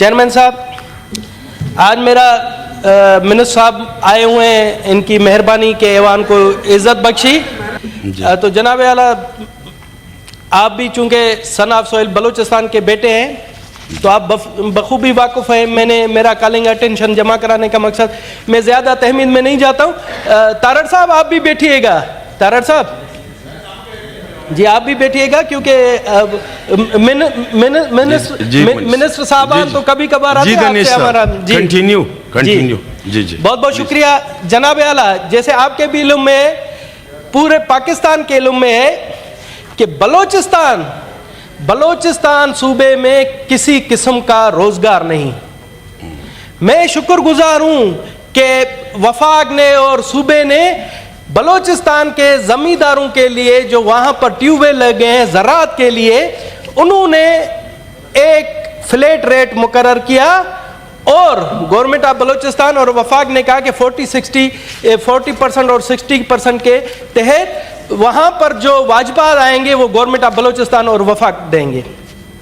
Chairman صاحب، آج میرا منسٹر صاحب آئے ہوئے ہیں، ان کی مہربانی کے ایوان کو عزت بخشی. تو جناب اعلیٰ، آپ بھی چونکہ سن آف سوئل بلوچستان کے بیٹے ہیں تو آپ بخوبی واقف ہیں. میرا کالنگ اٹینشن جمع کرانے کا مقصد، میں زیادہ تحمید میں نہیں جاتا ہوں. تارڑ صاحب آپ بھی بیٹھیے گا. تارڑ صاحب جی آپ بھی بیٹھیے گا، کیونکہ منسٹر صاحبان تو کبھی کبھار آتے ہیں ہمارا. جی بہت بہت شکریہ. جناب اعلیٰ، جیسے آپ کے بھی علم میں، پورے پاکستان کے علم میں ہے کہ بلوچستان صوبے میں کسی قسم کا روزگار نہیں. میں شکر گزار ہوں کہ وفاق نے اور صوبے نے بلوچستان کے زمینداروں کے لیے جو وہاں پر ٹیوب ویل لگے ہیں زراعت کے لیے، انہوں نے ایک فلیٹ ریٹ مقرر کیا اور گورنمنٹ آف بلوچستان اور وفاق نے کہا کہ 40% اور 60% کے تحت وہاں پر جو واجبات آئیں گے وہ گورنمنٹ آف بلوچستان اور وفاق دیں گے.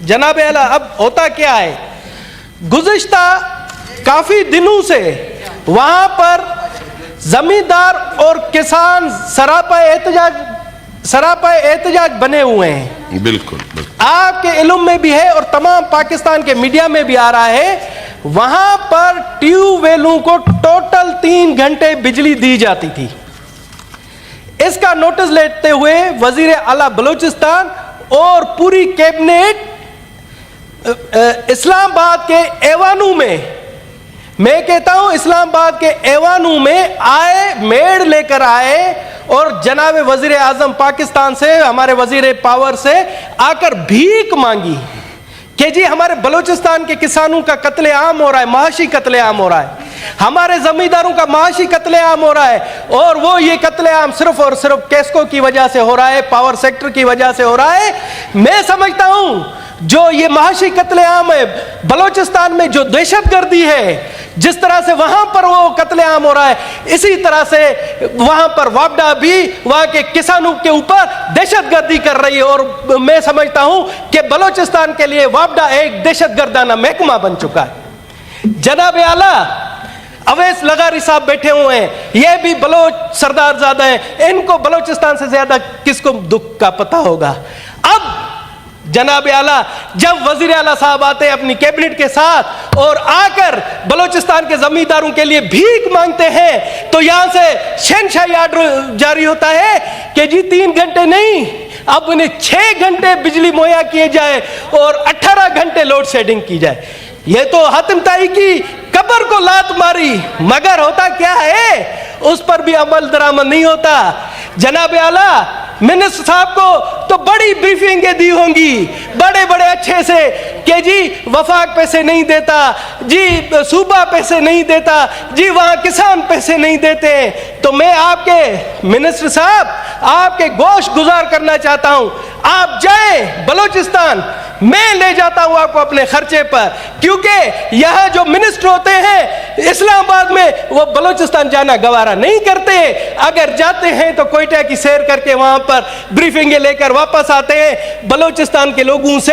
جناب اعلیٰ، اب ہوتا کیا ہے، گزشتہ کافی دنوں سے وہاں پر زمیندار اور کسان سراپا احتجاج بنے ہوئے ہیں. بالکل آپ کے علم میں بھی ہے اور تمام پاکستان کے میڈیا میں بھی آ رہا ہے. وہاں پر ٹیوب ویلوں کو ٹوٹل 3 گھنٹے بجلی دی جاتی تھی. اس کا نوٹس لیتے ہوئے وزیر اعلیٰ بلوچستان اور پوری کیبنٹ اسلام آباد کے ایوانوں میں کہتا ہوں اسلام آباد کے ایوانوں میں آئے، میڑ لے کر آئے اور جناب وزیر اعظم پاکستان سے، ہمارے وزیر پاور سے آ کر بھیک مانگی کہ جی ہمارے بلوچستان کے کسانوں کا قتل عام ہو رہا ہے، معاشی قتل عام ہو رہا ہے، ہمارے زمینداروں کا معاشی قتل عام ہو رہا ہے، اور وہ یہ قتل عام صرف اور صرف کیسکو کی وجہ سے ہو رہا ہے، پاور سیکٹر کی وجہ سے ہو رہا ہے. میں سمجھتا ہوں جو یہ معاشی قتل عام ہے بلوچستان میں، جو دہشت گردی ہے، جس طرح سے وہاں پر وہ قتل عام ہو رہا ہے، اسی طرح سے وہاں پر وابڈا بھی وہاں کے کسانوں کے اوپر دہشت گردی کر رہی ہے. اور میں سمجھتا ہوں کہ بلوچستان کے لیے وابڈا ایک دہشت گردانہ محکمہ بن چکا ہے. جناب اعلیٰ، اویس لغاری صاحب بیٹھے ہوئے ہیں، یہ بھی بلوچ سردار زادہ ہیں، ان کو بلوچستان سے زیادہ کس کو دکھ کا پتہ ہوگا. اب جناب اعلیٰ، جب وزیر اعلیٰ صاحب آتے ہیں اپنی کیبنٹ کے ساتھ اور آ کر بلوچستان کے زمینداروں کے لیے بھیک مانگتے ہیں، تو یہاں سے شہنشاہی آرڈر جاری ہوتا ہے کہ جی 3 گھنٹے نہیں، اب انہیں 6 گھنٹے بجلی مہیا کیے جائے اور 18 گھنٹے لوڈ شیڈنگ کی جائے. یہ تو حاتم طائی کی قبر کو لات ماری، مگر ہوتا کیا ہے، اس پر بھی عمل درآمد نہیں ہوتا. جناب اعلیٰ، منسٹر صاحب کو تو بڑی بریفنگیں دی ہوں گی بڑے اچھے سے کہ جی وفاق پیسے نہیں دیتا، جی صوبہ پیسے نہیں دیتا، جی وہاں کسان پیسے نہیں دیتے. تو میں آپ کے منسٹر صاحب آپ کے گوش گزار کرنا چاہتا ہوں، آپ جائیں بلوچستان، میں لے جاتا ہوں آپ کو اپنے خرچے پر، کیونکہ یہاں جو منسٹر ہوتے ہیں اسلام آباد میں وہ بلوچستان جانا گوارا نہیں کرتے. اگر جاتے ہیں تو کوئٹہ کی سیر کر کے وہاں پر بریفنگیں لے کر واپس آتے ہیں بلوچستان کے لوگوں سے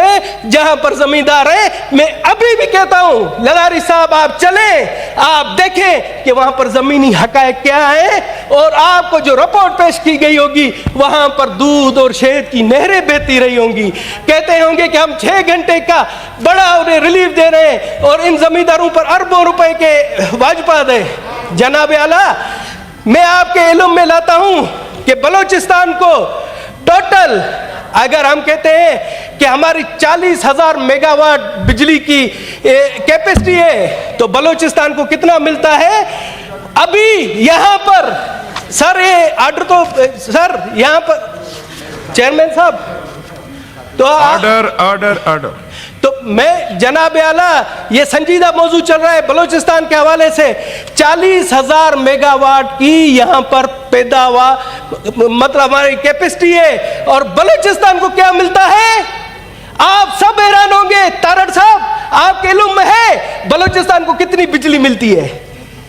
جہاں پر زمیندار ہیں. میں ابھی بھی کہتا ہوں لغاری صاحب، آپ چلیں، آپ دیکھیں کہ وہاں پر زمینی حقائق کیا ہے، اور آپ کو جو رپورٹ پیش کی گئی ہوگی وہاں پر دودھ اور شہد کی نہریں بہتی رہی ہوں گی. کہتے ہوں گے کہ ہم 6 گھنٹے کا بڑا انہیں ریلیف دے رہے ہیں اور ان زمینداروں پر اربوں روپے کے واجبات ہیں. جناب اعلیٰ، میں آپ کے علم میں لاتا ہوں کہ بلوچستان کو ٹوٹل اگر ہم کہتے ہیں کہ ہماری 40,000 میگا واٹ بجلی کی کیپیسٹی ہے تو بلوچستان کو کتنا ملتا ہے. ابھی یہاں پر سر یہ آرڈر تو سر یہاں پر چیئرمین صاحب تو آرڈر تو میں جناب اعلیٰ، یہ سنجیدہ موضوع چل رہا ہے بلوچستان کے حوالے سے. 40,000 میگا واٹ کی یہاں پر پیداوار مطلب ہماری کیپیسٹی ہے، اور بلوچستان کو کیا ملتا ہے؟ آپ سب حیران ہوں گے. تارڑ صاحب، آپ کے علم میں ہے بلوچستان کو کتنی بجلی ملتی ہے؟